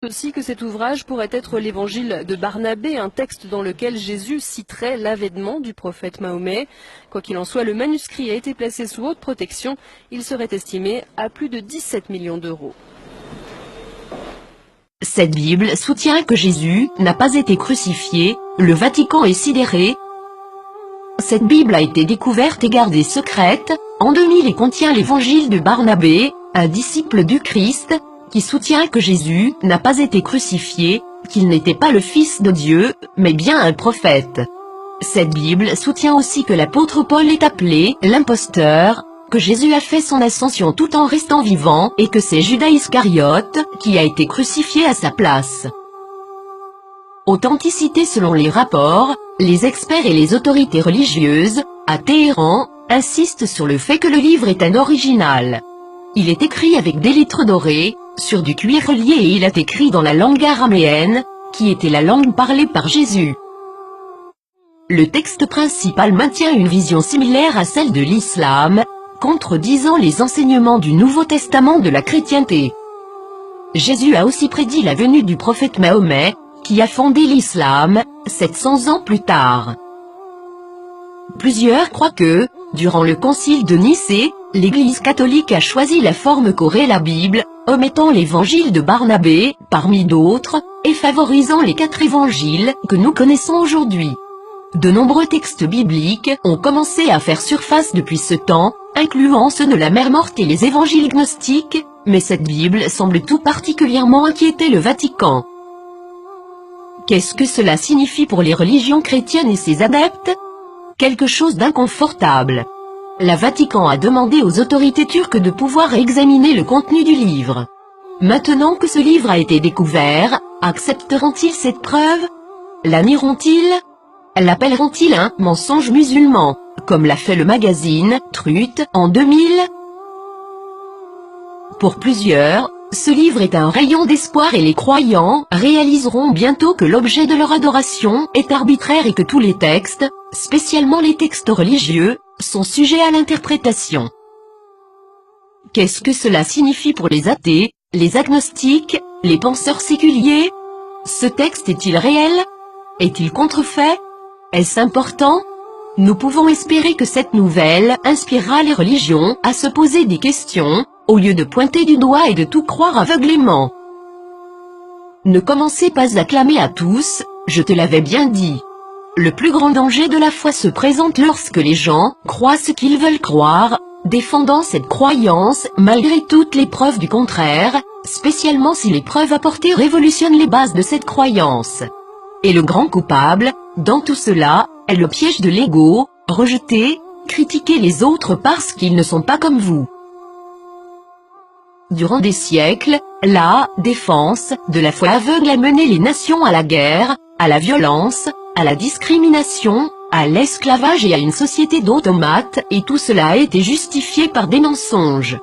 aussi que cet ouvrage pourrait être l'évangile de Barnabé, un texte dans lequel Jésus citerait l'avènement du prophète Mahomet. Quoi qu'il en soit, le manuscrit a été placé sous haute protection. Il serait estimé à plus de 17 millions d'euros. Cette Bible soutient que Jésus n'a pas été crucifié, le Vatican est sidéré. Cette Bible a été découverte et gardée secrète, en 2000 et contient l'évangile de Barnabé, un disciple du Christ, qui soutient que Jésus n'a pas été crucifié, qu'il n'était pas le Fils de Dieu, mais bien un prophète. Cette Bible soutient aussi que l'apôtre Paul est appelé l'imposteur, que Jésus a fait son ascension tout en restant vivant et que c'est Judas Iscariote qui a été crucifié à sa place. Authenticité selon les rapports, les experts et les autorités religieuses, à Téhéran, insistent sur le fait que le livre est un original. Il est écrit avec des lettres dorées, sur du cuir relié et il est écrit dans la langue araméenne, qui était la langue parlée par Jésus. Le texte principal maintient une vision similaire à celle de l'islam, contredisant les enseignements du Nouveau Testament de la chrétienté. Jésus a aussi prédit la venue du prophète Mahomet, qui a fondé l'islam, 700 ans plus tard. Plusieurs croient que, durant le concile de Nicée, l'Église catholique a choisi la forme qu'aurait la Bible, omettant l'évangile de Barnabé, parmi d'autres, et favorisant les 4 évangiles que nous connaissons aujourd'hui. De nombreux textes bibliques ont commencé à faire surface depuis ce temps, incluant ceux de la mer morte et les évangiles gnostiques, mais cette Bible semble tout particulièrement inquiéter le Vatican. Qu'est-ce que cela signifie pour les religions chrétiennes et ses adeptes? Quelque chose d'inconfortable. Le Vatican a demandé aux autorités turques de pouvoir examiner le contenu du livre. Maintenant que ce livre a été découvert, accepteront-ils cette preuve? La nieront-ils? L'appelleront-ils un mensonge musulman, comme l'a fait le magazine Truth en 2000? Pour plusieurs, ce livre est un rayon d'espoir et les croyants réaliseront bientôt que l'objet de leur adoration est arbitraire et que tous les textes, spécialement les textes religieux, sont sujets à l'interprétation. Qu'est-ce que cela signifie pour les athées, les agnostiques, les penseurs séculiers? Ce texte est-il réel? Est-il contrefait? Est-ce important? Nous pouvons espérer que cette nouvelle inspirera les religions à se poser des questions, au lieu de pointer du doigt et de tout croire aveuglément. Ne commencez pas à clamer à tous, je te l'avais bien dit. Le plus grand danger de la foi se présente lorsque les gens croient ce qu'ils veulent croire, défendant cette croyance malgré toutes les preuves du contraire, spécialement si les preuves apportées révolutionnent les bases de cette croyance. Et le grand coupable, dans tout cela, est le piège de l'ego, rejeter, critiquer les autres parce qu'ils ne sont pas comme vous. Durant des siècles, la défense de la foi aveugle a mené les nations à la guerre, à la violence, à la discrimination, à l'esclavage et à une société d'automates, et tout cela a été justifié par des mensonges.